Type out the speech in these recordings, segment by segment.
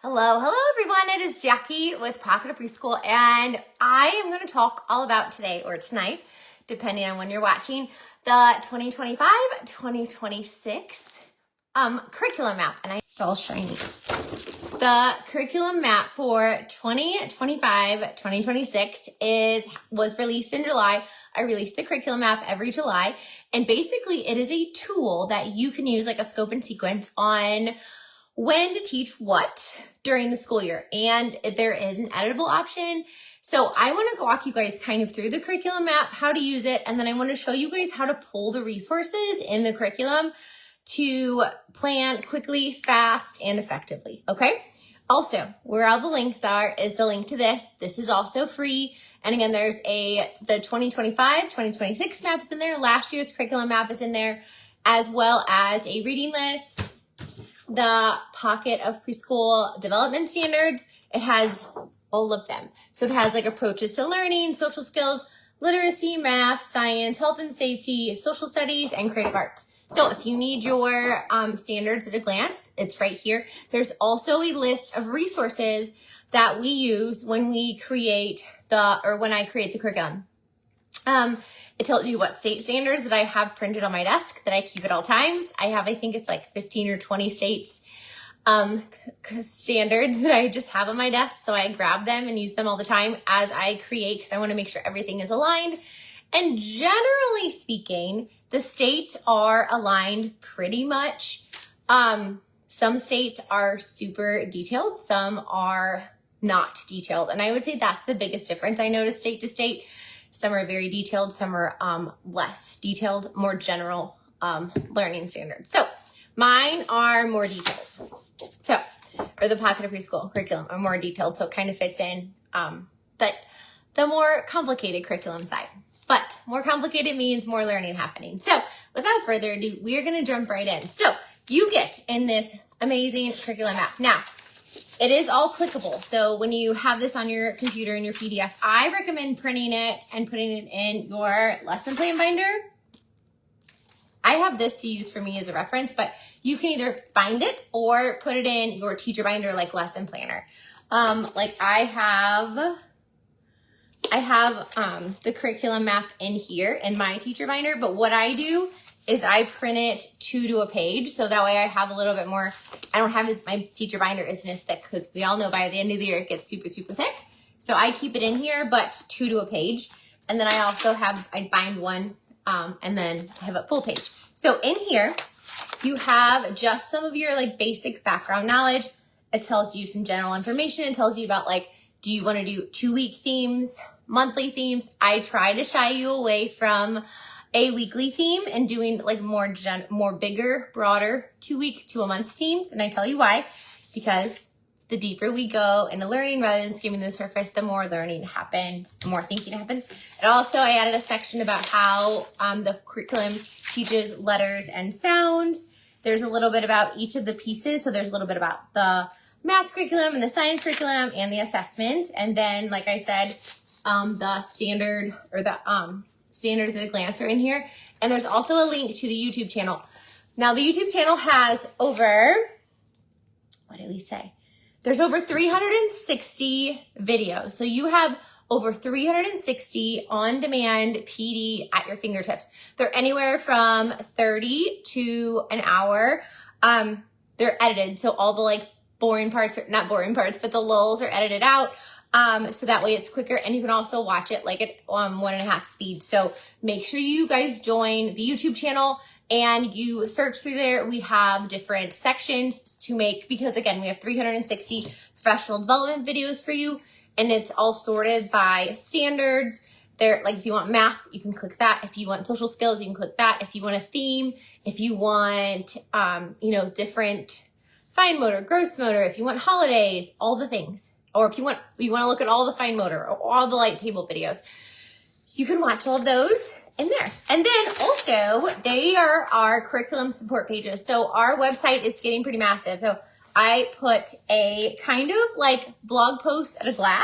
Hello everyone. It is Jackie with Pocket of Preschool, and I am going to talk all about today or tonight, depending on when you're watching, the 2025-2026 curriculum map. And it's all shiny. The curriculum map for 2025-2026 was released in July. I release the curriculum map every July, and basically it is a tool that you can use like a scope and sequence on when to teach what during the school year. And there is an editable option. So I want to walk you guys kind of through the curriculum map, how to use it, and then I want to show you guys how to pull the resources in the curriculum to plan quickly, fast, and effectively, okay? Also, where all the links are is the link to this. This is also free. And again, there's the 2025-2026 maps in there. Last year's curriculum map is in there, as well as a reading list, the Pocket of Preschool development standards. It has all of them. So it has like approaches to learning, social skills, literacy, math, science, health and safety, social studies, and creative arts. So if you need your standards at a glance, it's right here. There's also a list of resources that we use when we create when I create the curriculum. It tells you what state standards that I have printed on my desk that I keep at all times. I think it's like 15 or 20 states standards that I just have on my desk. So I grab them and use them all the time as I create, because I want to make sure everything is aligned. And generally speaking, the states are aligned pretty much. Some states are super detailed, some are not detailed. And I would say that's the biggest difference I noticed state to state. Some are very detailed, some are less detailed, more general learning standards. So mine are more detailed. Or the Pocket of Preschool curriculum are more detailed, so it kind of fits in the more complicated curriculum side. But more complicated means more learning happening. So without further ado, we are going to jump right in. So you get in this amazing curriculum map. Now, it is all clickable. So when you have this on your computer in your PDF, I recommend printing it and putting it in your lesson plan binder. I have this to use for me as a reference, but you can either bind it or put it in your teacher binder like lesson planner. Like I have the curriculum map in here in my teacher binder, but what I do is I print it 2 to a page. So that way I have a little bit more, I don't have my teacher binder isn't as thick, because we all know by the end of the year it gets super, super thick. So I keep it in here, but 2 to a page. And then I also I bind one and then I have a full page. So in here, you have just some of your like basic background knowledge. It tells you some general information. It tells you about like, do you want to do 2-week themes, monthly themes? I try to shy you away from a weekly theme and doing like more bigger, broader 2-week to a month themes. And I tell you why, because the deeper we go into learning rather than skimming the surface, the more learning happens, the more thinking happens. And also I added a section about how the curriculum teaches letters and sounds. There's a little bit about each of the pieces. So there's a little bit about the math curriculum and the science curriculum and the assessments. And then, like I said, the standard or the standards at a glance are in here. And there's also a link to the YouTube channel. Now the YouTube channel has over, what did we say? There's over 360 videos. So you have over 360 on-demand PD at your fingertips. They're anywhere from 30 to an hour. They're edited. So all the like boring parts, or not boring parts, but the lulls are edited out. So that way it's quicker, and you can also watch it like at 1.5 speed. So make sure you guys join the YouTube channel and you search through there. We have different sections to make, because again, we have 360 professional development videos for you, and it's all sorted by standards. There, like if you want math, you can click that. If you want social skills, you can click that. If you want a theme, if you want, different fine motor, gross motor, if you want holidays, all the things. Or if you want to look at all the fine motor or all the light table videos, you can watch all of those in there. And then also they are our curriculum support pages. So our website, it's getting pretty massive. So I put a kind of like blog post at a glance.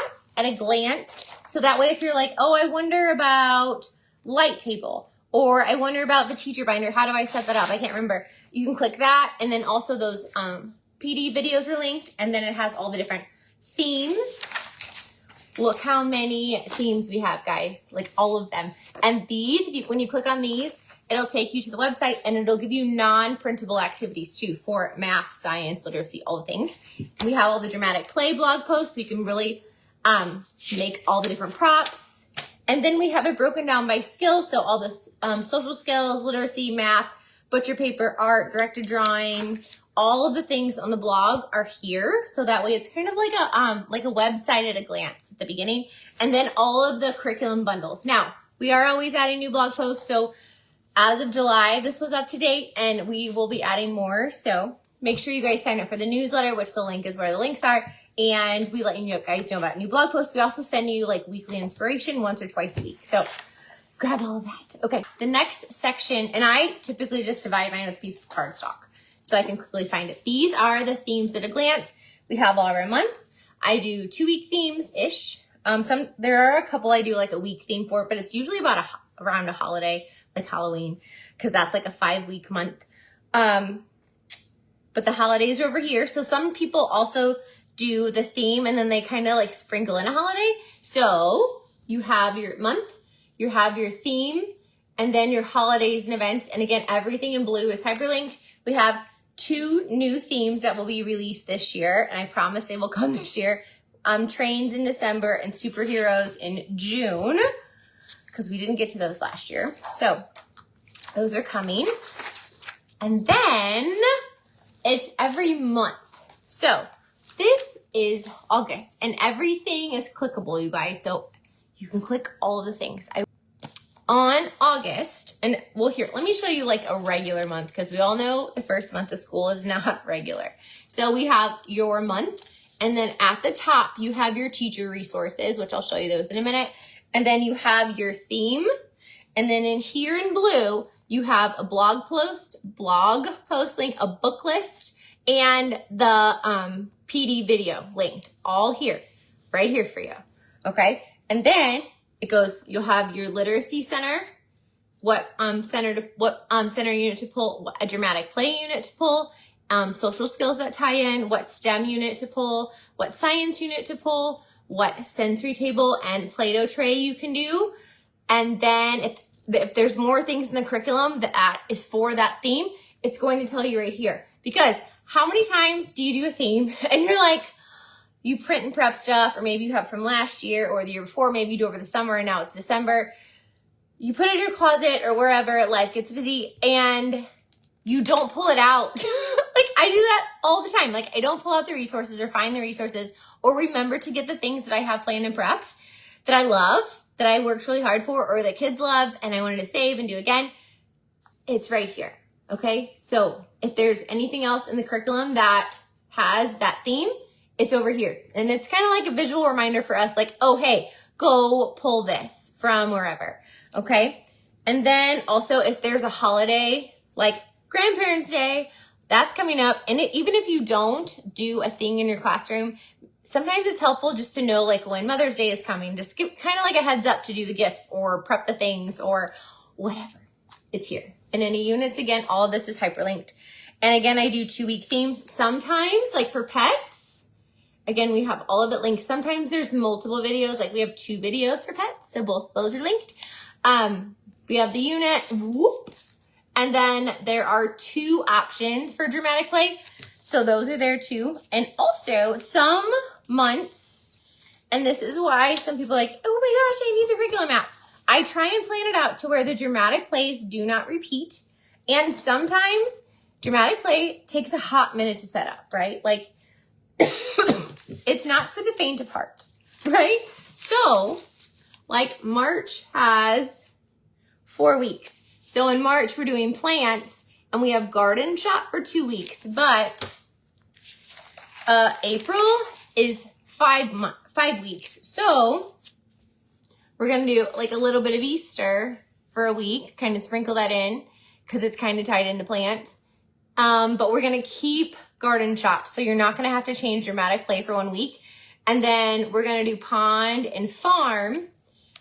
So that way, if you're like, oh, I wonder about light table, or I wonder about the teacher binder, how do I set that up? I can't remember. You can click that. And then also those PD videos are linked, and then it has all the different themes. Look how many themes we have, guys, like all of them. And these, when you click on these, it'll take you to the website and it'll give you non-printable activities too for math, science, literacy, all the things. We have all the dramatic play blog posts so you can really make all the different props. And then we have it broken down by skills. So all this social skills, literacy, math, butcher paper, art, directed drawing, all of the things on the blog are here. So that way it's kind of like a website at a glance at the beginning. And then all of the curriculum bundles. Now, we are always adding new blog posts. So as of July, this was up to date and we will be adding more. So make sure you guys sign up for the newsletter, which the link is where the links are. And we let you guys know about new blog posts. We also send you like weekly inspiration once or twice a week. So grab all of that. Okay, the next section, and I typically just divide mine with a piece of cardstock so I can quickly find it. These are the themes at a glance. We have all of our months. I do 2-week themes-ish. There are a couple I do like a week theme for, but it's usually about around a holiday, like Halloween, because that's like a 5-week month. But the holidays are over here. So some people also do the theme and then they kind of like sprinkle in a holiday. So you have your month, you have your theme, and then your holidays and events. And again, everything in blue is hyperlinked. We have 2 new themes that will be released this year, and I promise they will come this year. Trains in December and superheroes in June, because we didn't get to those last year. So those are coming. And then it's every month. So this is August, and everything is clickable, you guys. So you can click all of the things. On August, and well, here, let me show you like a regular month, because we all know the first month of school is not regular. So we have your month, and then at the top, you have your teacher resources, which I'll show you those in a minute. And then you have your theme. And then in here in blue, you have a blog post link, a book list, and the PD video linked, all here, right here for you. Okay. And then it goes, you'll have your literacy center, what center unit to pull, what a dramatic play unit to pull, social skills that tie in, what STEM unit to pull, what science unit to pull, what sensory table and Play-Doh tray you can do. And then if there's more things in the curriculum that is for that theme, it's going to tell you right here. Because how many times do you do a theme and you're like, you print and prep stuff, or maybe you have from last year or the year before, maybe you do over the summer and now it's December. You put it in your closet or wherever, like it's busy, and you don't pull it out. Like I do that all the time. Like I don't pull out the resources or find the resources or remember to get the things that I have planned and prepped that I love, that I worked really hard for, or that kids love and I wanted to save and do again. It's right here. Okay. So if there's anything else in the curriculum that has that theme, it's over here. And it's kind of like a visual reminder for us, like, oh, hey, go pull this from wherever. Okay. And then also if there's a holiday, like Grandparents' Day, that's coming up. And even if you don't do a thing in your classroom, sometimes it's helpful just to know like when Mother's Day is coming, just give kind of like a heads up to do the gifts or prep the things or whatever. It's here. And any units, again, all of this is hyperlinked. And again, I do 2-week themes. Sometimes like for pets, again, we have all of it linked. Sometimes there's multiple videos, like we have 2 videos for pets. So both those are linked. We have the unit, whoop. And then there are 2 options for dramatic play. So those are there too. And also some months, and this is why some people are like, oh my gosh, I need the curriculum app. I try and plan it out to where the dramatic plays do not repeat. And sometimes dramatic play takes a hot minute to set up, right? Like it's not for the faint of heart, right? So like March has 4 weeks. So in March, we're doing plants and we have garden shop for 2 weeks, but April is 5 weeks. So we're going to do like a little bit of Easter for a week, kind of sprinkle that in because it's kind of tied into plants. But we're going to keep garden shop. So you're not going to have to change dramatic play for 1 week. And then we're going to do pond and farm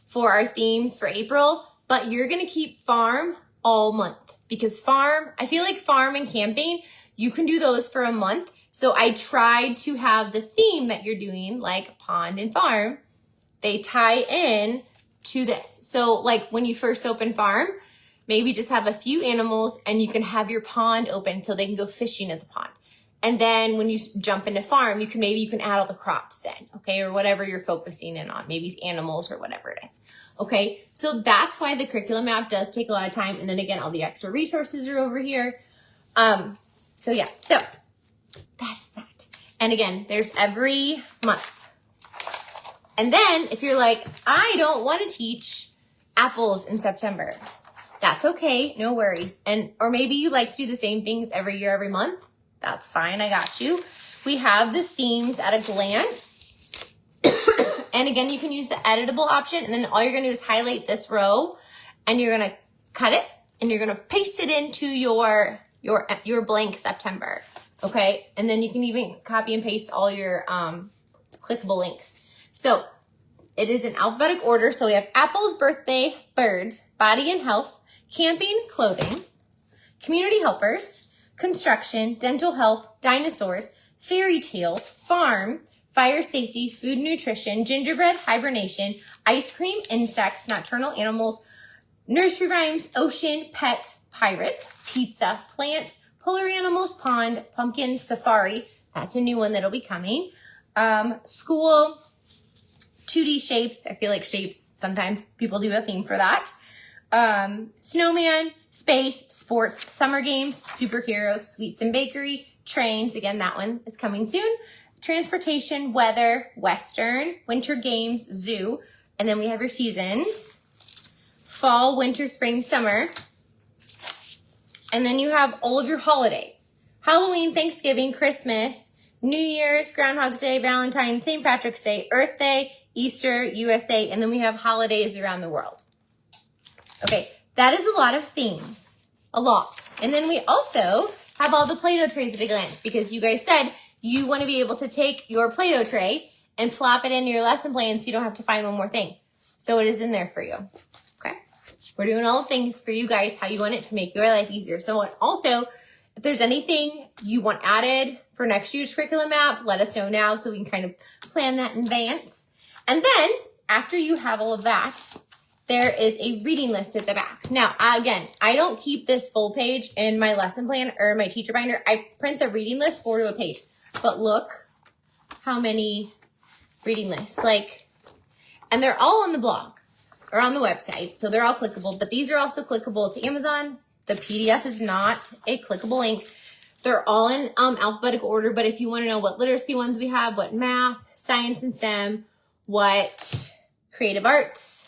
for our themes for April. But you're going to keep farm all month because farm, I feel like farm and camping, you can do those for a month. So I tried to have the theme that you're doing, like pond and farm, they tie in to this. So like when you first open farm, maybe just have a few animals and you can have your pond open so they can go fishing at the pond. And then when you jump into farm, you can add all the crops then, okay? Or whatever you're focusing in on, maybe it's animals or whatever it is, okay? So that's why the curriculum map does take a lot of time. And then again, all the extra resources are over here. So yeah, so that is that. And again, there's every month. And then if you're like, I don't want to teach apples in September, that's okay, no worries. Or maybe you like to do the same things every year, every month. That's fine, I got you. We have the themes at a glance. And again, you can use the editable option, and then all you're gonna do is highlight this row, and you're gonna cut it, and you're gonna paste it into your blank September, okay? And then you can even copy and paste all your clickable links. So it is in alphabetic order. So we have apples, birthday, birds, body and health, camping, clothing, community helpers, construction, dental health, dinosaurs, fairy tales, farm, fire safety, food nutrition, gingerbread, hibernation, ice cream, insects, nocturnal animals, nursery rhymes, ocean, pets, pirates, pizza, plants, polar animals, pond, pumpkin, safari. That's a new one that'll be coming. School, 2D shapes. I feel like shapes, sometimes people do a theme for that. Snowman, space, sports, summer games, superheroes, sweets and bakery, trains. Again, that one is coming soon. Transportation, weather, western, winter games, zoo. And then we have your seasons. Fall, winter, spring, summer. And then you have all of your holidays. Halloween, Thanksgiving, Christmas, New Year's, Groundhog's Day, Valentine's, St. Patrick's Day, Earth Day, Easter, USA, and then we have holidays around the world. Okay, that is a lot of themes, a lot. And then we also have all the Play-Doh trays at a glance, because you guys said you want to be able to take your Play-Doh tray and plop it into your lesson plan so you don't have to find one more thing. So it is in there for you, okay? We're doing all the things for you guys, how you want it to make your life easier. So also, if there's anything you want added for next year's curriculum map, let us know now so we can kind of plan that in advance. And then after you have all of that, there is a reading list at the back. Now, again, I don't keep this full page in my lesson plan or my teacher binder. I print the reading list 4 to a page. But look how many reading lists. And they're all on the blog or on the website. So they're all clickable. But these are also clickable to Amazon. The PDF is not a clickable link. They're all in alphabetical order. But if you want to know what literacy ones we have, what math, science and STEM, what creative arts,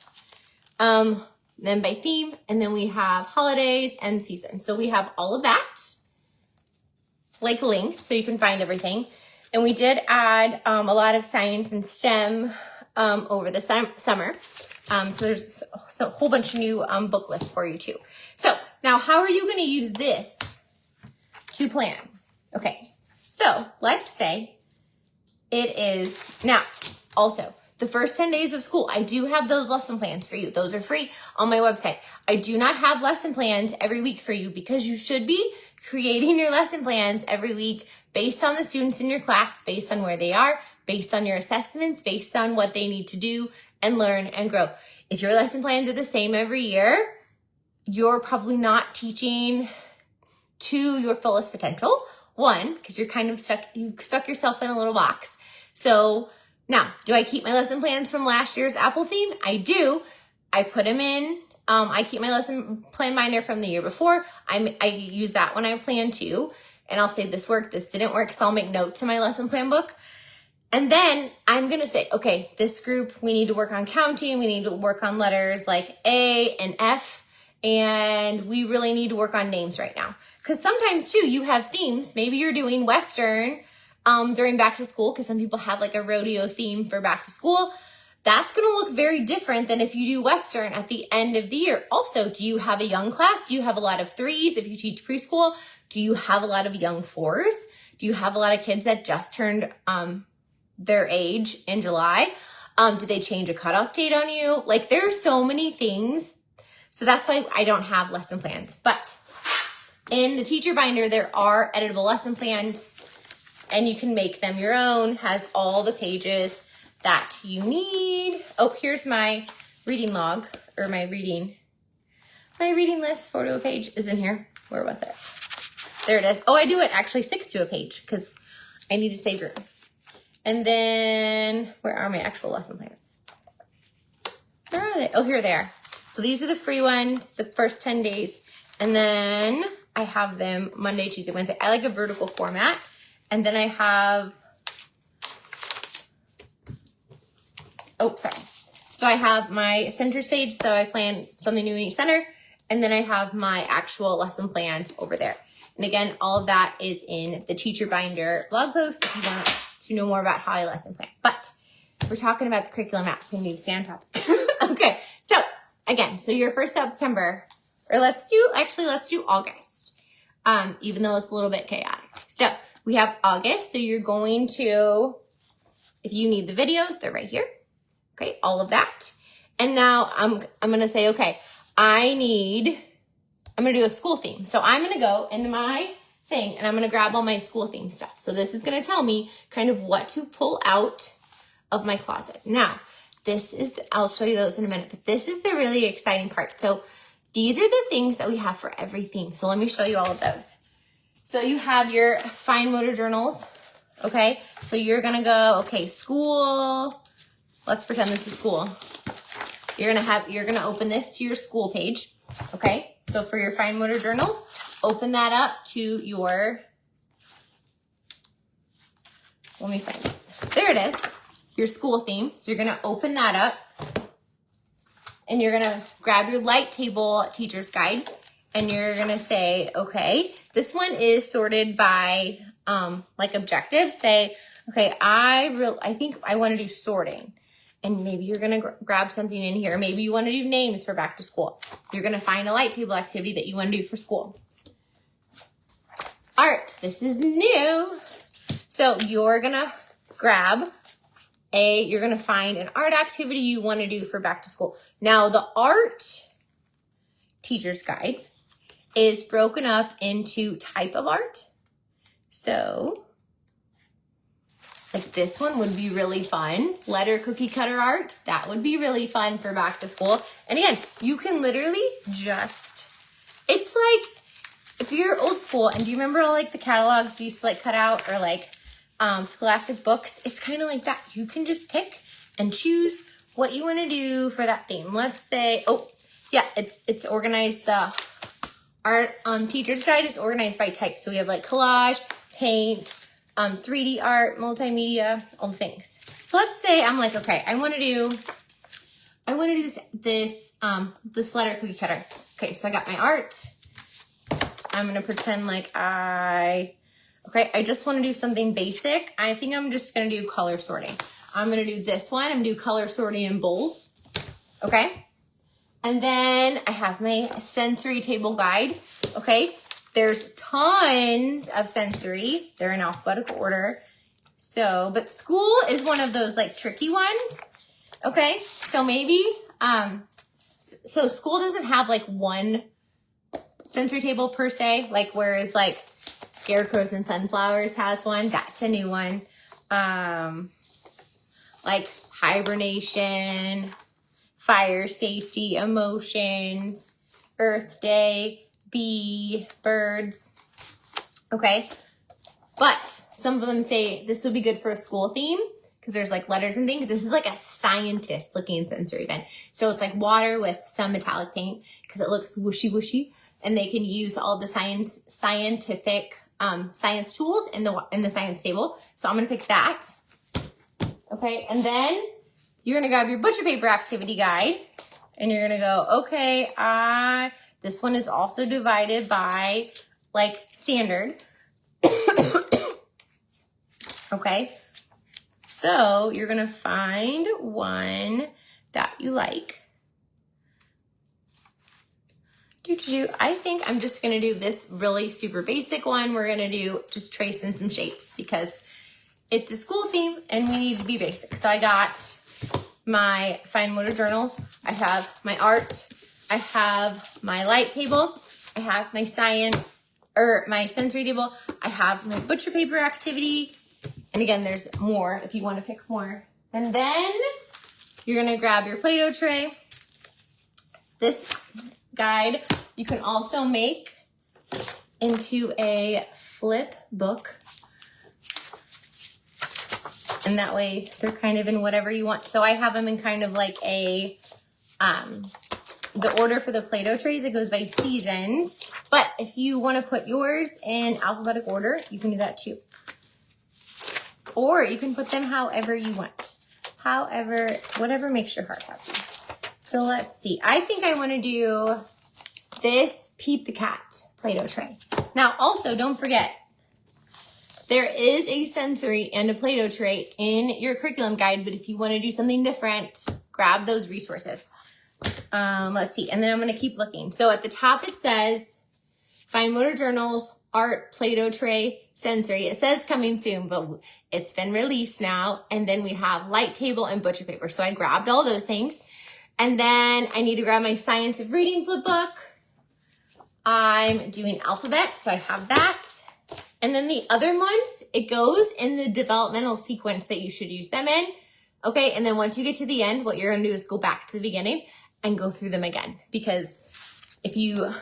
then by theme, and then we have holidays and seasons. So we have all of that linked so you can find everything. And we did add a lot of science and STEM over the summer. So there's a whole bunch of new book lists for you too. So now how are you going to use this to plan? Okay, so let's say it is now also the first 10 days of school. I do have those lesson plans for you. Those are free on my website. I do not have lesson plans every week for you, because you should be creating your lesson plans every week based on the students in your class, based on where they are, based on your assessments, based on what they need to do and learn and grow. If your lesson plans are the same every year, you're probably not teaching to your fullest potential. One, because you're kind of stuck yourself in a little box. So now, do I keep my lesson plans from last year's Apple theme? I do. I put them in. I keep my lesson plan binder from the year before. I use that when I plan to. And I'll say this worked, this didn't work. So I'll make notes in my lesson plan book. And then I'm going to say, okay, this group, we need to work on counting. We need to work on letters like A and F. And we really need to work on names right now. Because sometimes too, you have themes. Maybe you're doing Western during back to school, because some people have like a rodeo theme for back to school. That's going to look very different than if you do Western at the end of the year. Also, do you have a young class? Do you have a lot of 3s if you teach preschool? Do you have a lot of young 4s? Do you have a lot of kids that just turned their age in July? Did they change a cutoff date on you? Like, there are so many things. So that's why I don't have lesson plans. But in the teacher binder, there are editable lesson plans. and you can make them your own. Has all the pages that you need. Oh, here's my reading log, or my reading list, 4 to a page is in here. Where was it? There it is. Oh, I do it actually 6 to a page because I need to save room. And then, where are my actual lesson plans? Where are they? Oh, here they are. So these are the free ones, the first 10 days. And then I have them Monday, Tuesday, Wednesday. I like a vertical format. And then I have, oh, sorry. So I have my centers page. So I plan something new in each center. And then I have my actual lesson plans over there. And again, all of that is in the teacher binder blog post if you want to know more about how I lesson plan. But we're talking about the curriculum map, so we need to stay on topic. Okay, so again, so your first September, or let's do August, even though it's a little bit chaotic. So we have August, so you're going to, if you need the videos, they're right here. Okay, all of that. And now I'm going to say, okay, I'm going to do a school theme. So I'm going to go into my thing and I'm going to grab all my school theme stuff. So this is going to tell me kind of what to pull out of my closet. Now, I'll show you those in a minute, but this is the really exciting part. So these are the things that we have for every theme. So let me show you all of those. So you have your fine motor journals. Okay. So you're going to go, okay, school. Let's pretend this is school. You're going to open this to your school page. Okay. So for your fine motor journals, open that up to your, let me find it. There it is, your school theme. So you're going to open that up and you're going to grab your light table teacher's guide and you're going to say, okay, this one is sorted by like objectives. Say, okay, I think I want to do sorting. And maybe you're going to grab something in here. Maybe you want to do names for back to school. You're going to find a light table activity that you want to do for school. Art, this is new. So you're going to you're going to find an art activity you want to do for back to school. Now the art teacher's guide is broken up into type of art. So like this one would be really fun. Letter cookie cutter art. That would be really fun for back to school. And again, you can literally just, it's like, if you're old school and do you remember all like the catalogs you used to like cut out or like Scholastic books? It's kind of like that. You can just pick and choose what you want to do for that theme. Let's say, oh yeah, it's organized. The art teacher's guide is organized by type. So we have like collage, paint, 3D art, multimedia, all the things. So let's say I'm like, okay, I want to do this letter cookie cutter. Okay, so I got my art. I'm going to pretend like I just want to do something basic. I think I'm just going to do color sorting. I'm going to do this one. I'm going to do color sorting in bowls. Okay. And then I have my sensory table guide. Okay. There's tons of sensory. They're in alphabetical order. So, but school is one of those like tricky ones. Okay. So maybe, so school doesn't have like one sensory table per se, like whereas like Scarecrows and Sunflowers has one. That's a new one. Like hibernation, fire, safety, emotions, Earth Day, bee, birds. Okay. But some of them say this would be good for a school theme because there's like letters and things. This is like a scientist looking sensory event. So it's like water with some metallic paint because it looks whooshy whooshy. And they can use all the scientific science tools in the science table. So I'm going to pick that. Okay. And then you're going to grab your butcher paper activity guide and you're going to go, okay, this one is also divided by like standard. Okay. So you're going to find one that you like. I think I'm just going to do this really super basic one. We're going to do just trace in some shapes because it's a school theme and we need to be basic. So I got my fine motor journals. I have my art. I have my light table. I have my science or my sensory table. I have my butcher paper activity And again, there's more if you want to pick more. And then you're going to grab your Play-Doh tray. This guide you can also make into a flip book. And that way they're kind of in whatever you want. So I have them in kind of like a, the order for the Play-Doh trays, it goes by seasons. But if you want to put yours in alphabetic order, you can do that too. Or you can put them however you want. However, whatever makes your heart happy. So let's see. I think I want to do this Peep the Cat Play-Doh tray. Now also, don't forget, there is a sensory and a Play-Doh tray in your curriculum guide, but if you want to do something different, grab those resources. Let's see, and then I'm going to keep looking. So at the top it says, Fine Motor Journals, Art, Play-Doh tray, Sensory. It says coming soon, but it's been released now. And then we have Light Table and Butcher Paper. So I grabbed all those things. And then I need to grab my Science of Reading flip book. I'm doing alphabet, so I have that. And then the other ones, it goes in the developmental sequence that you should use them in. Okay, and then once you get to the end, what you're gonna do is go back to the beginning and go through them again. Because if you,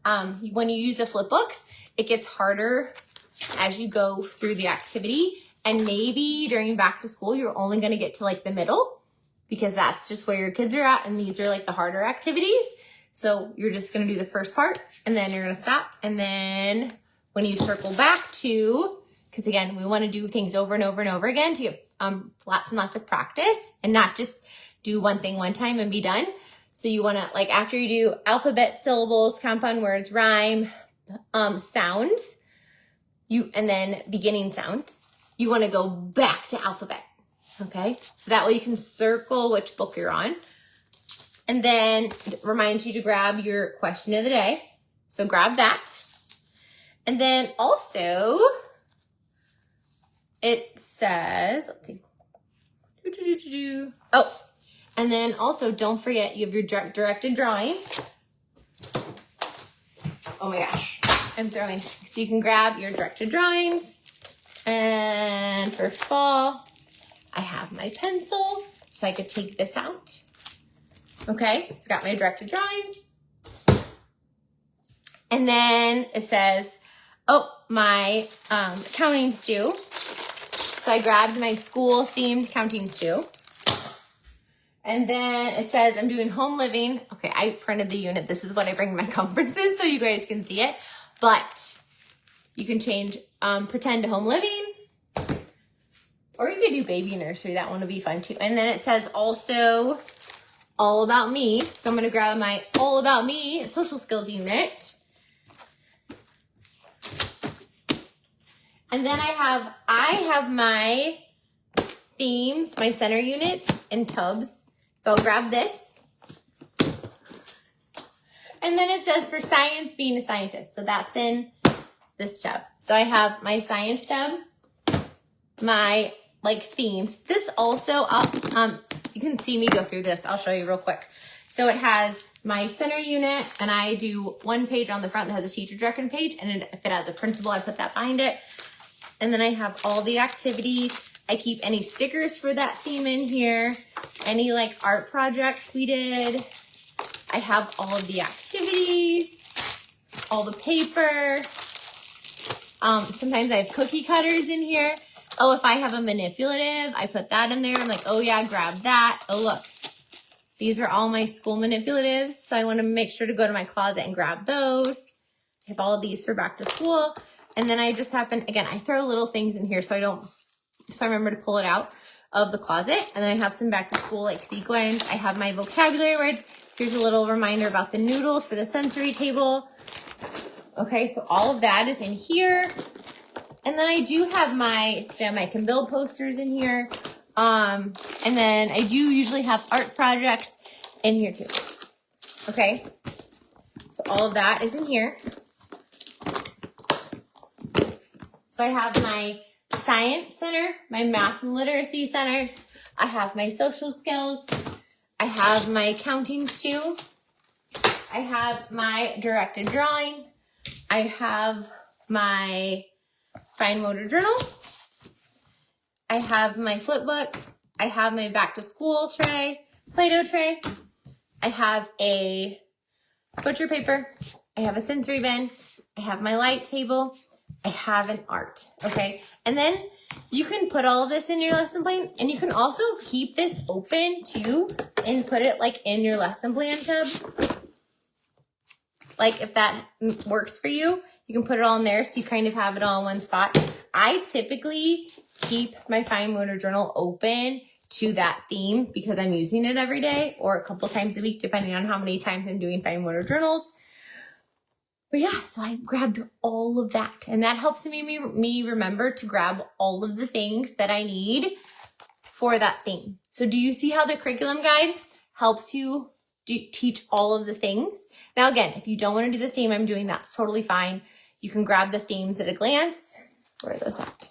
when you use the flip books, it gets harder as you go through the activity. And maybe during back to school, you're only gonna get to like the middle because that's just where your kids are at. And these are like the harder activities. So you're just gonna do the first part and then you're gonna stop. And then when you circle back to, because again, we want to do things over and over and over again to get lots and lots of practice and not just do one thing one time and be done. So you want to, like after you do alphabet, syllables, compound words, rhyme, sounds, and then beginning sounds, you want to go back to alphabet. Okay. So that way you can circle which book you're on. And then it reminds you to grab your question of the day. So grab that. And then also, it says, let's see. Oh, and then also don't forget you have your directed drawing. Oh my gosh, I'm throwing. So you can grab your directed drawings. And for fall, I have my pencil, so I could take this out. Okay, so I got my directed drawing. And then it says, oh, my counting stew. So I grabbed my school themed counting stew. And then it says I'm doing home living. Okay, I printed the unit. This is what I bring to my conferences so you guys can see it. But you can change pretend to home living. Or you could do baby nursery. That one would be fun too. And then it says also all about me. So I'm going to grab my all about me social skills unit. And then I have my themes, my center units in tubs. So I'll grab this. And then it says for science, being a scientist. So that's in this tub. So I have my science tub, my like themes. This also, you can see me go through this. I'll show you real quick. So it has my center unit and I do one page on the front that has a teacher directed page. And if it has a printable, I put that behind it. And then I have all the activities. I keep any stickers for that theme in here. Any like art projects we did. I have all of the activities, all the paper. Sometimes I have cookie cutters in here. Oh, if I have a manipulative, I put that in there. I'm like, oh yeah, grab that. Oh look, these are all my school manipulatives. So I want to make sure to go to my closet and grab those. I have all of these for back to school. And then I just happen, again, I throw little things in here so I remember to pull it out of the closet. And then I have some back to school like sequins. I have my vocabulary words. Here's a little reminder about the noodles for the sensory table. Okay, so all of that is in here. And then I do have my STEM I Can Build posters in here. And then I do usually have art projects in here too. Okay, so all of that is in here. So I have my science center, my math and literacy centers. I have my social skills. I have my counting stew. I have my directed drawing. I have my fine motor journal. I have my flip book. I have my back to school tray, Play-Doh tray. I have a butcher paper. I have a sensory bin. I have my light table. I have an art, okay? And then you can put all of this in your lesson plan, and you can also keep this open too and put it like in your lesson plan tab. Like if that works for you, you can put it all in there so you kind of have it all in one spot. I typically keep my fine motor journal open to that theme because I'm using it every day or a couple times a week, depending on how many times I'm doing fine motor journals. But yeah, so I grabbed all of that, and that helps me remember to grab all of the things that I need for that theme. So do you see how the curriculum guide helps you teach all of the things? Now again, if you don't want to do the theme I'm doing, that's totally fine. You can grab the themes at a glance. Where are those at?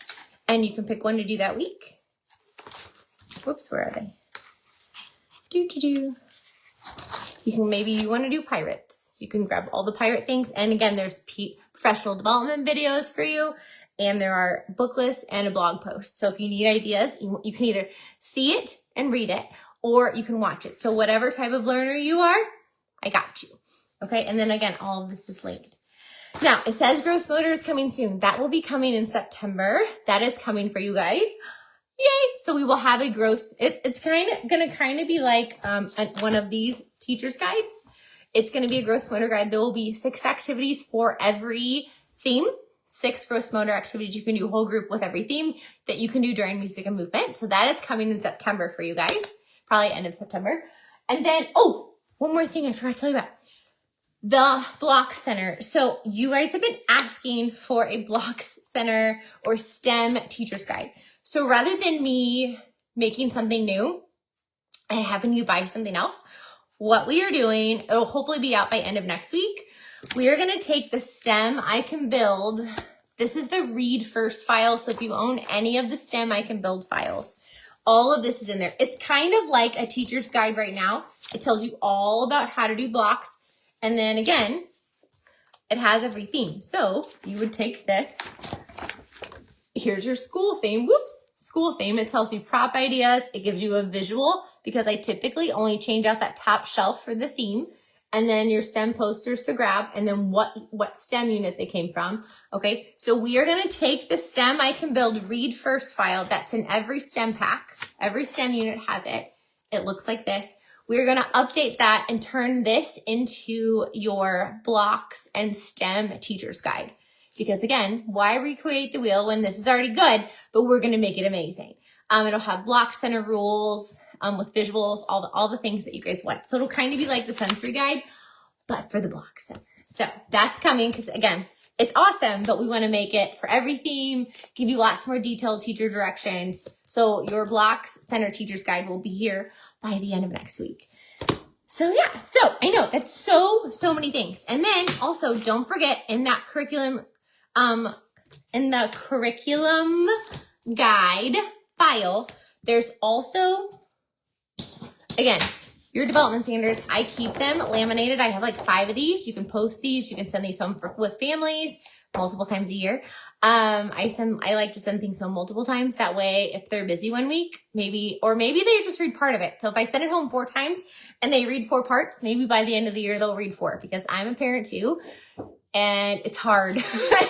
And you can pick one to do that week. Whoops, where are they? Maybe you want to do pirates. You can grab all the pirate things. And again, there's professional development videos for you. And there are book lists and a blog post. So if you need ideas, you can either see it and read it, or you can watch it. So whatever type of learner you are, I got you. Okay, and then again, all of this is linked. Now, it says gross motor is coming soon. That will be coming in September. That is coming for you guys. Yay! So we will have a gross, it's gonna be like one of these teacher's guides. It's gonna be a gross motor guide. There will be 6 activities for every theme. 6 gross motor activities you can do whole group with every theme that you can do during music and movement. So that is coming in September for you guys, probably end of September. And then, oh, one more thing I forgot to tell you about. The Block Center. So you guys have been asking for a Blocks Center or STEM teacher's guide. So rather than me making something new and having you buy something else, what we are doing, it'll hopefully be out by end of next week. We are going to take the STEM I Can Build. This is the read first file. So if you own any of the STEM I Can Build files, all of this is in there. It's kind of like a teacher's guide right now. It tells you all about how to do blocks. And then again, it has every theme. So you would take this. Here's your school theme. Whoops, school theme. It tells you prop ideas. It gives you a visual because I typically only change out that top shelf for the theme. And then your STEM posters to grab, and then what STEM unit they came from. Okay, so we are gonna take the STEM I Can Build read first file that's in every STEM pack. Every STEM unit has it. It looks like this. We're gonna update that and turn this into your blocks and STEM teacher's guide. Because again, why recreate the wheel when this is already good, but we're gonna make it amazing. It'll have block center rules, with visuals, all the things that you guys want. So it'll kind of be like the sensory guide, but for the block center. So that's coming because again, it's awesome, but we want to make it for every theme, give you lots more detailed teacher directions. So your blocks center teacher's guide will be here by the end of next week. So yeah, so I know that's so many things. And then also don't forget in that curriculum, in the curriculum guide file, there's also, again, your development standards. I keep them laminated. I have like 5 of these. You can post these. You can send these home with families multiple times a year. I like to send things home multiple times. That way, if they're busy one week, maybe they just read part of it. So if I send it home 4 times and they read 4 parts, maybe by the end of the year, they'll read 4 because I'm a parent too. And it's hard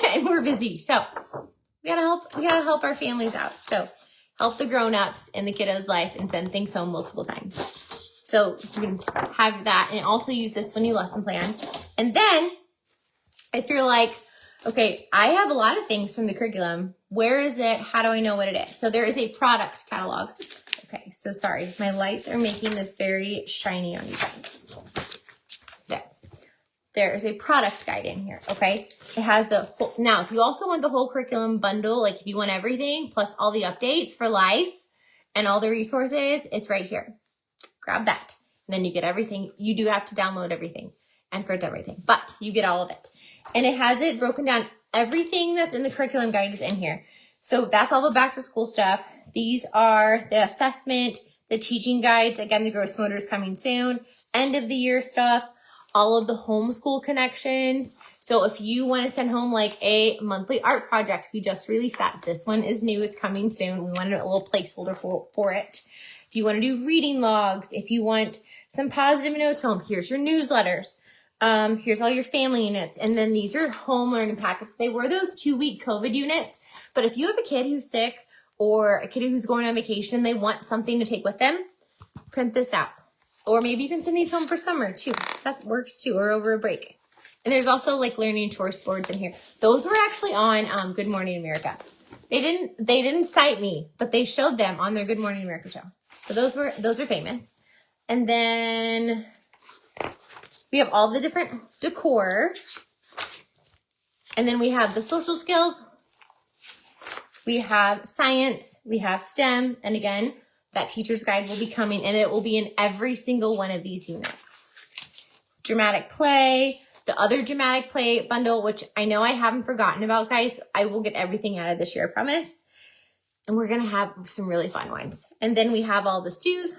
and we're busy. So we gotta help our families out. So help the grown-ups in the kiddo's life and send things home multiple times. So you can have that and also use this when you lesson plan. And then if you're like, okay, I have a lot of things from the curriculum. Where is it? How do I know what it is? So there is a product catalog. Okay, so sorry. My lights are making this very shiny on you guys. There is a product guide in here, okay? It has the whole, now if you also want the whole curriculum bundle, like if you want everything plus all the updates for life and all the resources, it's right here. Grab that. And then you get everything. You do have to download everything and print everything, but you get all of it. And it has it broken down. Everything that's in the curriculum guide is in here. So that's all the back to school stuff. These are the assessment, the teaching guides. Again, the gross motor is coming soon. End of the year stuff. All of the homeschool connections. So if you want to send home like a monthly art project, we just released that. This one is new. It's coming soon. We wanted a little placeholder for it. If you want to do reading logs, if you want some positive notes home, here's your newsletters. Here's all your family units. And then these are home learning packets. They were those 2-week COVID units. But if you have a kid who's sick or a kid who's going on vacation, they want something to take with them, print this out. Or maybe you can send these home for summer too. That works too, or over a break. And there's also like learning choice boards in here. Those were actually on Good Morning America. They didn't cite me, but they showed them on their Good Morning America show. So those are famous. And then we have all the different decor. And then we have the social skills. We have science. We have STEM. And again, that teacher's guide will be coming, and it will be in every single one of these units. Dramatic play. The other dramatic play bundle, which I know I haven't forgotten about, guys. I will get everything out of this year, I promise. And we're going to have some really fun ones. And then we have all the stews.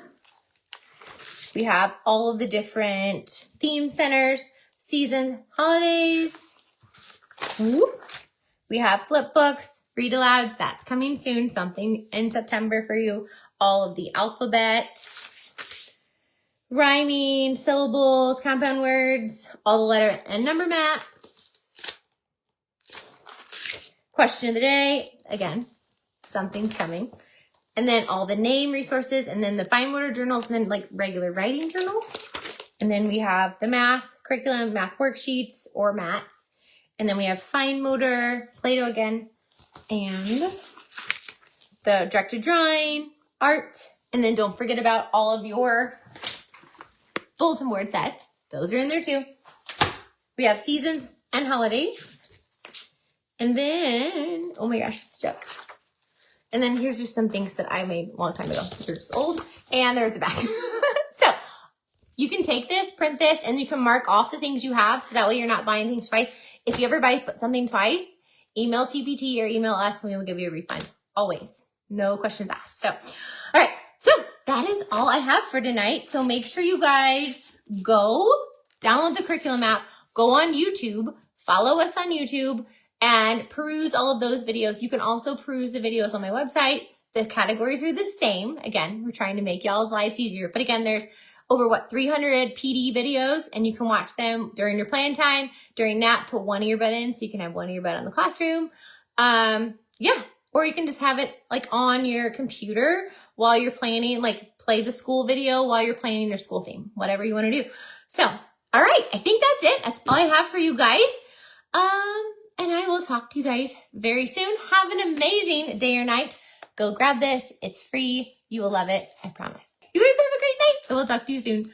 We have all of the different theme centers, season, holidays. We have flip books, read alouds. That's coming soon. Something in September for you. All of the alphabet, rhyming, syllables, compound words, all the letter and number maps. Question of the day. Again, something's coming. And then all the name resources, and then the fine motor journals, and then like regular writing journals. And then we have the math curriculum, math worksheets or mats. And then we have fine motor, Play-Doh again, and the directed drawing, art. And then don't forget about all of your bulletin board sets. Those are in there too. We have seasons and holidays. And then, oh my gosh, it's stuck. And then here's just some things that I made a long time ago. They're just old, and they're at the back. So you can take this, print this, and you can mark off the things you have, so that way you're not buying things twice. If you ever buy something twice, email TPT or email us, and we will give you a refund. Always. No questions asked. So, all right. So that is all I have for tonight. So make sure you guys go download the curriculum app, go on YouTube, follow us on YouTube, and peruse all of those videos. You can also peruse the videos on my website. The categories are the same. Again, we're trying to make y'all's lives easier. But again, there's over 300 PD videos, and you can watch them during your plan time, during nap, put one earbud in so you can have one earbud on the classroom. Yeah. Or you can just have it like on your computer while you're planning, like play the school video while you're planning your school theme, whatever you want to do. So, all right. I think that's it. That's all I have for you guys. And I will talk to you guys very soon. Have an amazing day or night. Go grab this. It's free. You will love it. I promise. You guys have a great night. And we'll talk to you soon.